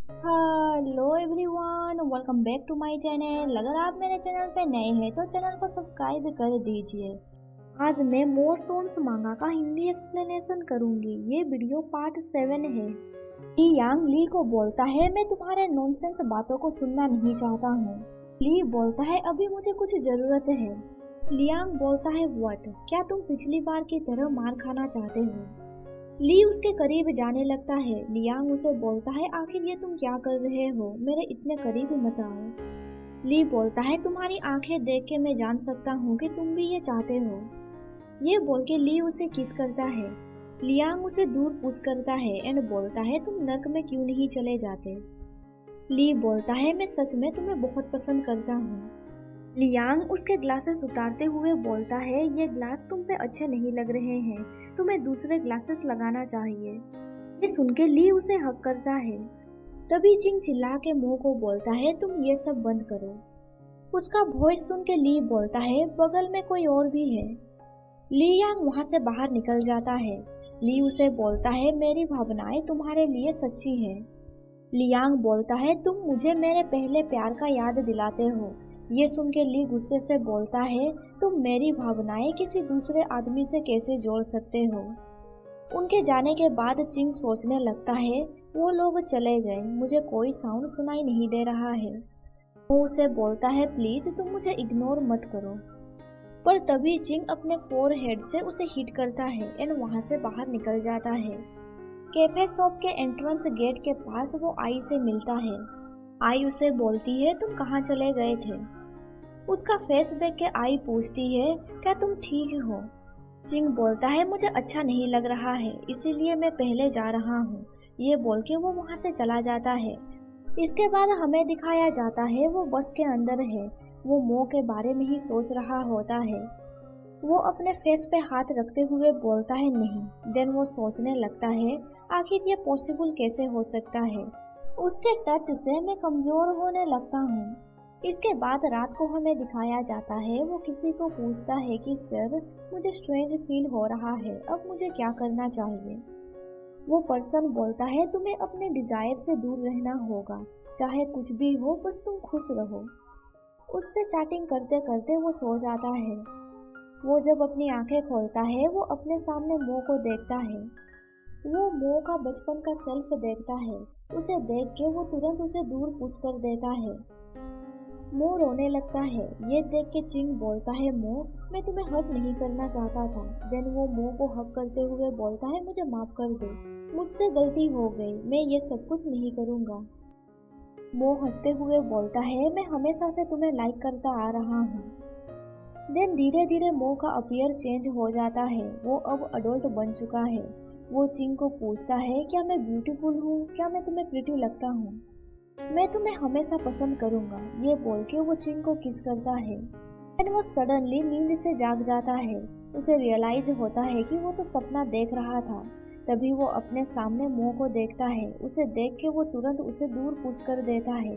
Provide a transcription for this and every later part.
Hello everyone, welcome back to my channel. अगर आप मेरे चैनल पे नए हैं तो चैनल को सब्सक्राइब कर दीजिए। आज मैं मोर टोन्स मांगा का हिंदी एक्सप्लेनेशन करूंगी। ये वीडियो पार्ट 7 है। ली यांग ली को बोलता है, मैं तुम्हारे नॉनसेंस बातों को सुनना नहीं चाहता हूँ। ली बोलता है, अभी मुझे कुछ जरूरत है। लियांग बोलता है, व्हाट? क्या तुम पिछली बार की तरह मार खाना चाहते हो? ली उसके करीब जाने लगता है। लियांग उसे बोलता है, आखिर ये तुम क्या कर रहे हो? मेरे इतने करीब मत आओ। ली बोलता है, तुम्हारी आंखें देख के मैं जान सकता हूँ कि तुम भी ये चाहते हो। ये बोल के ली उसे किस करता है। लियांग उसे दूर पुश करता है एंड बोलता है, तुम नर्क में क्यों नहीं चले जाते? ली बोलता है, मैं सच में तुम्हें बहुत पसंद करता हूँ। लियांग उसके ग्लासेस उतारते हुए बोलता है, ये ग्लास तुम पे अच्छे नहीं लग रहे हैं, तुम्हें दूसरे ग्लासेस लगाना चाहिए। ये सुन के ली उसे हक करता है। तभी चिंग चिल्ला के मो को बोलता है, तुम ये सब बंद करो। उसका वॉइस सुन के ली बोलता है, बगल में कोई और भी है। लियांग वहां से बाहर निकल जाता है। ली उसे बोलता है, मेरी भावनाएं तुम्हारे लिए सच्ची है। लियांग बोलता है, तुम मुझे मेरे पहले प्यार का याद दिलाते हो। ये सुन के ली गुस्से से बोलता है, तुम मेरी भावनाएं किसी दूसरे आदमी से कैसे जोड़ सकते हो? उनके जाने के बाद चिंग सोचने लगता है, वो लोग चले गए, मुझे कोई साउंड सुनाई नहीं दे रहा है। वो उसे बोलता है, प्लीज तुम मुझे इग्नोर मत करो। पर तभी चिंग अपने फोरहेड से उसे हिट करता है एंड वहां से बाहर निकल जाता है। कैफे शॉप के एंट्रेंस गेट के पास वो आई से मिलता है। आई उसे बोलती है, तुम कहाँ चले गए थे? उसका फेस देख के आई पूछती है, क्या तुम ठीक हो? चिंग बोलता है, मुझे अच्छा नहीं लग रहा है, इसीलिए मैं पहले जा रहा हूँ। ये बोल के वो वहाँ से चला जाता है। इसके बाद हमें दिखाया जाता है वो बस के अंदर है। वो मो के बारे में ही सोच रहा होता है। वो अपने फेस पे हाथ रखते हुए बोलता है, नहीं। देन वो सोचने लगता है, आखिर ये पॉसिबल कैसे हो सकता है? उसके टच से मैं कमजोर होने लगता हूँ। इसके बाद रात को हमें दिखाया जाता है। वो किसी को पूछता है कि सर, मुझे स्ट्रेंज फील हो रहा है, अब मुझे क्या करना चाहिए? वो पर्सन बोलता है, तुम्हें अपने डिजायर से दूर रहना होगा, चाहे कुछ भी हो, बस तुम खुश रहो। उससे चैटिंग करते करते वो सो जाता है। वो जब अपनी आंखें खोलता है, वो अपने सामने मो को देखता है। वो मो का बचपन का सेल्फ देखता है। उसे देख के वो तुरंत उसे दूर पुश कर देता है। मो रोने लगता है। ये देख के चिंग बोलता है, मो, मैं तुम्हें हक नहीं करना चाहता था। देन वो मो को हक करते हुए बोलता है, मुझे माफ कर दो, मुझसे गलती हो गई, मैं ये सब कुछ नहीं करूँगा। मो हंसते हुए बोलता है, मैं हमेशा से तुम्हें लाइक करता आ रहा हूँ। देन धीरे धीरे मो का अपीयर चेंज हो जाता है। वो अब अडल्ट बन चुका है। वो चिंग को पूछता है, क्या मैं ब्यूटीफुल हूँ? क्या मैं तुम्हें प्रिटी लगता हूँ? मैं तुम्हें हमेशा पसंद करूंगा। ये बोल के वो चिंग को किस करता है। एंड वो सडनली नींद से जाग जाता है। उसे रियलाइज होता है कि वो तो सपना देख रहा था। तभी वो अपने सामने मो को देखता है। उसे देख के वो तुरंत उसे दूर पुश कर देता है।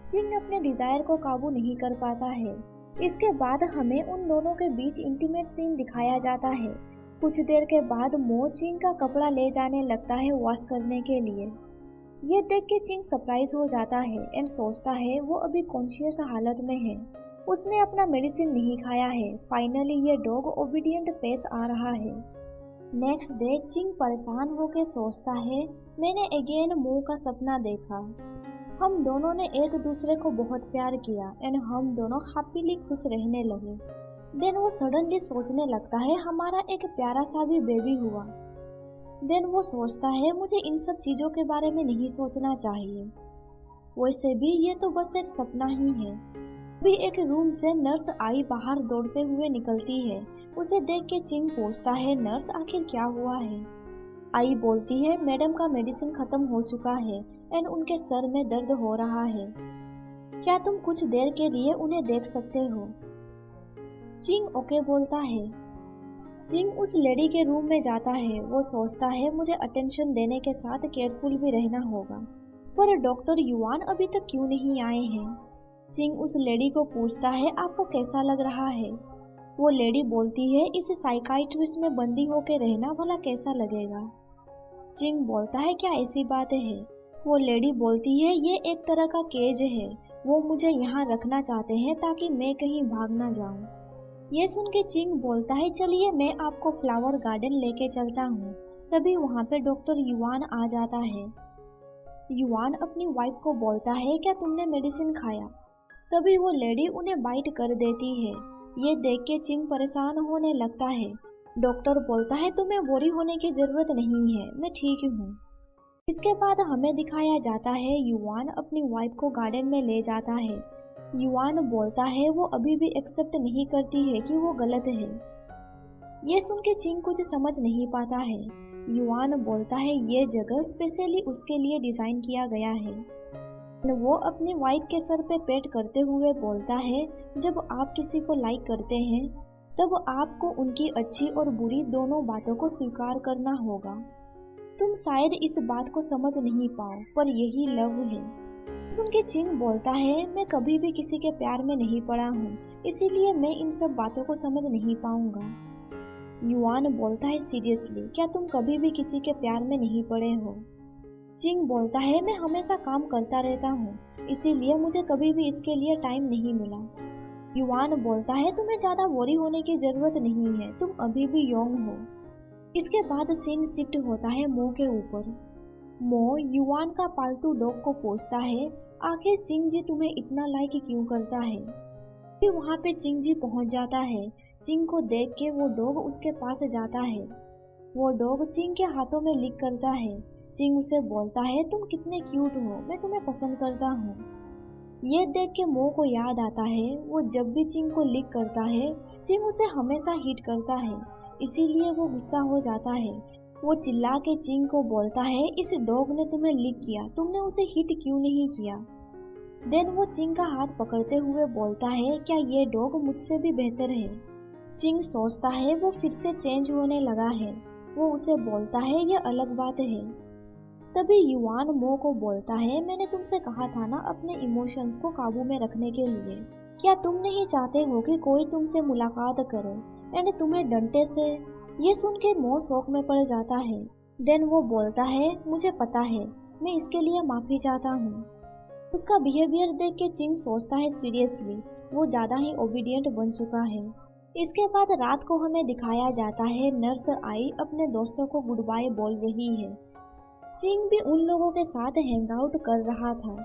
चिंग अपने डिजायर को काबू नहीं कर पाता है। इसके बाद हमें उन दोनों के बीच इंटीमेट सीन दिखाया जाता है। कुछ देर के बाद मो चिंग का कपड़ा ले जाने लगता है वॉश करने के लिए। ये देख के चिंग सरप्राइज हो जाता है एंड सोचता है वो अभी कॉन्शियस हालत में है। उसने अपना मेडिसिन नहीं खाया है। फाइनली ये डॉग ओबीडियंट पेश आ रहा है। नेक्स्ट डे चिंग परेशान होकर सोचता है, मैंने अगेन मो का सपना देखा। हम दोनों ने एक दूसरे को बहुत प्यार किया एंड हम दोनों हैप्पीली खुश रहने लगे। देन वो सडनली सोचने लगता है, हमारा एक प्यारा सा भी बेबी हुआ। देन वो सोचता है, मुझे इन सब चीज़ों के बारे में नहीं सोचना चाहिए। वैसे भी ये तो बस एक सपना ही है। अभी एक रूम से नर्स आई बाहर दौड़ते हुए निकलती है। उसे देख के चिंग पूछता है, नर्स आखिर क्या हुआ है? आई बोलती है, मैडम का मेडिसिन खत्म हो चुका है एंड उनके सर में दर्द हो रहा है। क्या तुम कुछ देर के लिए उन्हें देख सकते हो? चिंग ओके बोलता है। चिंग उस लेडी के रूम में जाता है। वो सोचता है, मुझे अटेंशन देने के साथ केयरफुल भी रहना होगा। पर डॉक्टर युआन अभी तक क्यों नहीं आए हैं? चिंग उस लेडी को पूछता है, आपको कैसा लग रहा है? वो लेडी बोलती है, इस साइकाइट्रिस्ट में बंदी होकर रहना भला कैसा लगेगा? चिंग बोलता है, क्या ऐसी बात है? वो लेडी बोलती है ये एक तरह का केज है, वो मुझे यहाँ रखना चाहते हैं ताकि मैं कहीं भाग ना जाऊँ। ये सुन के चिंग बोलता है चलिए मैं आपको फ्लावर गार्डन लेके चलता हूँ। तभी वहाँ पे डॉक्टर युवान आ जाता है। युवान अपनी वाइफ को बोलता है क्या तुमने मेडिसिन खाया? तभी वो लेडी उन्हें बाइट कर देती है। ये देख के चिंग परेशान होने लगता है। डॉक्टर बोलता है तुम्हें वरी होने की जरूरत नहीं है, मैं ठीक हूँ। इसके बाद हमें दिखाया जाता है युवान अपनी वाइफ को गार्डन में ले जाता है। युवान बोलता है वो अभी भी एक्सेप्ट नहीं करती है कि वो गलत है। ये सुन के चिंग कुछ समझ नहीं पाता है। युवान बोलता है ये जगह स्पेशली उसके लिए डिजाइन किया गया है। वो अपनी वाइफ के सर पे पेट करते हुए बोलता है जब आप किसी को लाइक करते हैं तब आपको उनकी अच्छी और बुरी दोनों बातों को स्वीकार करना होगा। तुम शायद इस बात को समझ नहीं पाओ पर यही लव है। सुन के चिंग बोलता है मैं कभी भी किसी के प्यार में नहीं पड़ा हूँ, इसीलिए मैं इन सब बातों को समझ नहीं पाऊंगा। युवान बोलता है सीरियसली क्या तुम कभी भी किसी के प्यार में नहीं पड़े हो? चिंग बोलता है मैं हमेशा काम करता रहता हूँ, इसीलिए मुझे कभी भी इसके लिए टाइम नहीं मिला। युवान बोलता है तुम्हें ज्यादा वरी होने की जरूरत नहीं है, तुम अभी भी यंग हो। इसके बाद सीन शिफ्ट होता है मो के ऊपर। मो युवान का पालतू डॉग को पूछता है आखिर चिंग जी तुम्हें इतना लाइक क्यों करता है? फिर वहाँ पे चिंग जी पहुँच जाता है। चिंग को देख के वो डॉग उसके पास जाता है। वो डॉग चिंग के हाथों में लिक करता है। चिंग उसे बोलता है तुम कितने क्यूट हो, मैं तुम्हें पसंद करता हूँ। ये देख के मो को याद आता है वो जब भी चिंग को लिक करता है चिंग उसे हमेशा हिट करता है, इसीलिए वो गुस्सा हो जाता है। वो चिल्ला के चिंग को बोलता है इस डॉग ने तुम्हें लिक किया, तुमने उसे हिट क्यों नहीं किया? देन वो चिंग का हाथ पकड़ते हुए बोलता है क्या ये डॉग मुझसे भी बेहतर है? चिंग सोचता है वो फिर से चेंज होने लगा है। वो उसे बोलता है ये अलग बात है। तभी युवान मो को बोलता है मैंने तुमसे कहा था ना अपने इमोशंस को काबू में रखने के लिए। क्या तुम नहीं चाहते हो कि कोई तुमसे मुलाकात करे एंड तुम्हें डंटे से? ये सुन के मो शौक में पड़ जाता है। देन वो बोलता है मुझे पता है, मैं इसके लिए माफी चाहता हूँ। उसका बिहेवियर देख के चिंग सोचता है सीरियसली वो ज्यादा ही ओबीडियंट बन चुका है। इसके बाद रात को हमें दिखाया जाता है नर्स आई अपने दोस्तों को गुड बाय बोल रही है। चिंग भी उन लोगों के साथ हैंग आउट कर रहा था।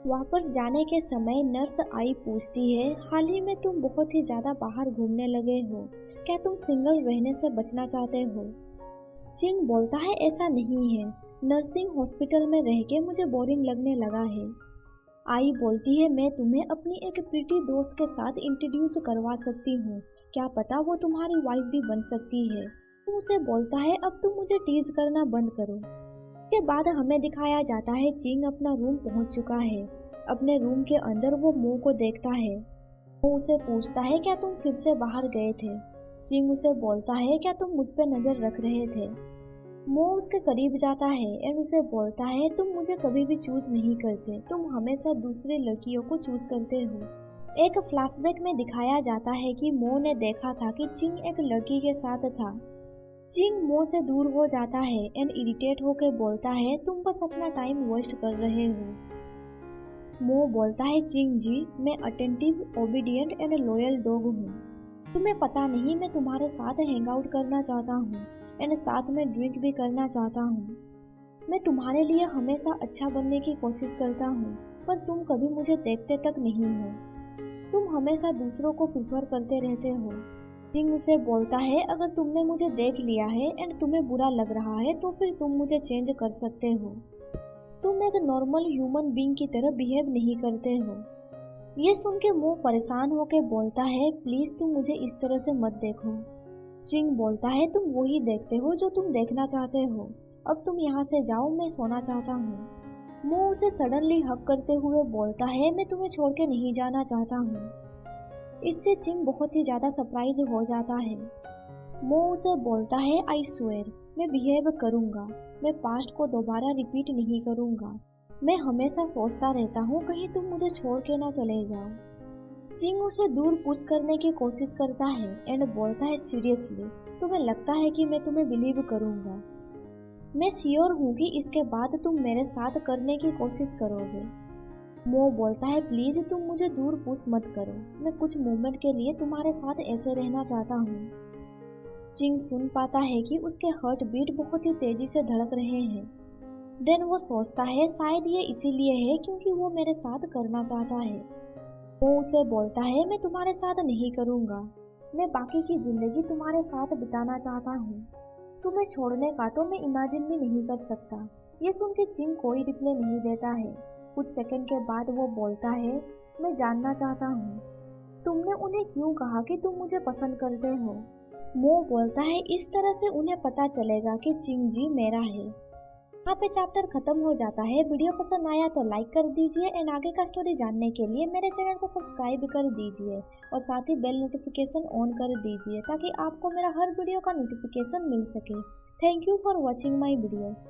वापस जाने के समय नर्स आई पूछती है हाल ही में तुम बहुत ही ज्यादा बाहर घूमने लगे हो, क्या तुम सिंगल रहने से बचना चाहते हो? चिंग बोलता है ऐसा नहीं है, नर्सिंग हॉस्पिटल में रह के मुझे बोरिंग लगने लगा है। आई बोलती है मैं तुम्हें अपनी एक प्रीटी दोस्त के साथ इंट्रोड्यूस करवा सकती हूँ, क्या पता वो तुम्हारी वाइफ भी बन सकती है। तो उसे बोलता है अब तुम मुझे टीज करना बंद करो। के बाद हमें दिखाया जाता है चिंग अपना रूम पहुंच चुका है। अपने रूम के अंदर वो मो को देखता है। वो उसे पूछता है क्या तुम फिर से बाहर गए थे? चिंग उसे बोलता है क्या तुम मुझ पे नजर रख रहे थे? मो उसके करीब जाता है एंड उसे बोलता है तुम मुझे कभी भी चूज नहीं करते, तुम हमेशा दूसरी लड़कियों को चूज करते हो। एक फ्लैशबैक में दिखाया जाता है कि मो ने देखा था कि चिंग एक लड़की के साथ था। चिंग मो से दूर हो जाता है एंड इरिटेट होकर बोलता है तुम बस अपना टाइम वेस्ट कर रहे हो। मो बोलता है चिंग जी मैं attentive, obedient and loyal dog हूँ। तुम्हें पता नहीं मैं तुम्हारे साथ हैंग आउट करना चाहता हूँ एंड साथ में ड्रिंक भी करना चाहता हूँ। मैं तुम्हारे लिए हमेशा अच्छा बनने की कोशिश करता हूँ पर तुम कभी मुझे देखते तक नहीं हो। तुम हमेशा दूसरों को प्रिफर करते रहते हो। चिंग उसे बोलता है अगर तुमने मुझे देख लिया है एंड तुम्हें बुरा लग रहा है तो फिर तुम मुझे चेंज कर सकते हो। तुम एक नॉर्मल ह्यूमन बीइंग की तरह बिहेव नहीं करते हो। ये सुन के मो परेशान होकर बोलता है प्लीज तुम मुझे इस तरह से मत देखो। चिंग बोलता है तुम वही देखते हो जो तुम देखना चाहते हो, अब तुम यहाँ से जाओ, मैं सोना चाहता हूँ। मो उसे सडनली हक करते हुए बोलता है मैं तुम्हें छोड़ के नहीं जाना चाहता हूँ। इससे चिंग बहुत ही ज्यादा सरप्राइज हो जाता है। मो उसे बोलता है आई स्वेयर मैं बिहेव करूंगा, मैं पास्ट को दोबारा रिपीट नहीं करूंगा। मैं हमेशा सोचता रहता हूँ कहीं तुम मुझे छोड़ के ना चले जाओ। चिंग उसे दूर पुश करने की कोशिश करता है एंड बोलता है सीरियसली तुम्हें लगता है कि मैं तुम्हें बिलीव करूंगा? मैं श्योर हूँ कि इसके बाद तुम मेरे साथ करने की कोशिश करोगे। मो बोलता है प्लीज तुम मुझे दूर पुश मत करो, मैं कुछ मोमेंट के लिए तुम्हारे साथ ऐसे रहना चाहता हूँ। चिंग सुन पाता है कि उसके हार्ट बीट बहुत ही तेजी से धड़क रहे हैं। देन वो सोचता है शायद ये इसीलिए है क्योंकि वो मेरे साथ करना चाहता है। वो उसे बोलता है मैं तुम्हारे साथ नहीं करूँगा, मैं बाकी की जिंदगी तुम्हारे साथ बिताना चाहता हूँ, तुम्हें छोड़ने का तो मैं इमेजिन भी नहीं कर सकता। ये सुन के चिंग कोई रिप्लाई नहीं देता है। कुछ सेकंड के बाद वो बोलता है मैं जानना चाहता हूँ तुमने उन्हें क्यों कहा कि तुम मुझे पसंद करते हो। मो बोलता है इस तरह से उन्हें पता चलेगा कि चिंग जी मेरा है। यहाँ पे चैप्टर खत्म हो जाता है। वीडियो पसंद आया तो लाइक कर दीजिए एंड आगे का स्टोरी जानने के लिए मेरे चैनल को सब्सक्राइब कर दीजिए और साथ ही बेल नोटिफिकेशन ऑन कर दीजिए ताकि आपको मेरा हर वीडियो का नोटिफिकेशन मिल सके। Thank you for watching my videos.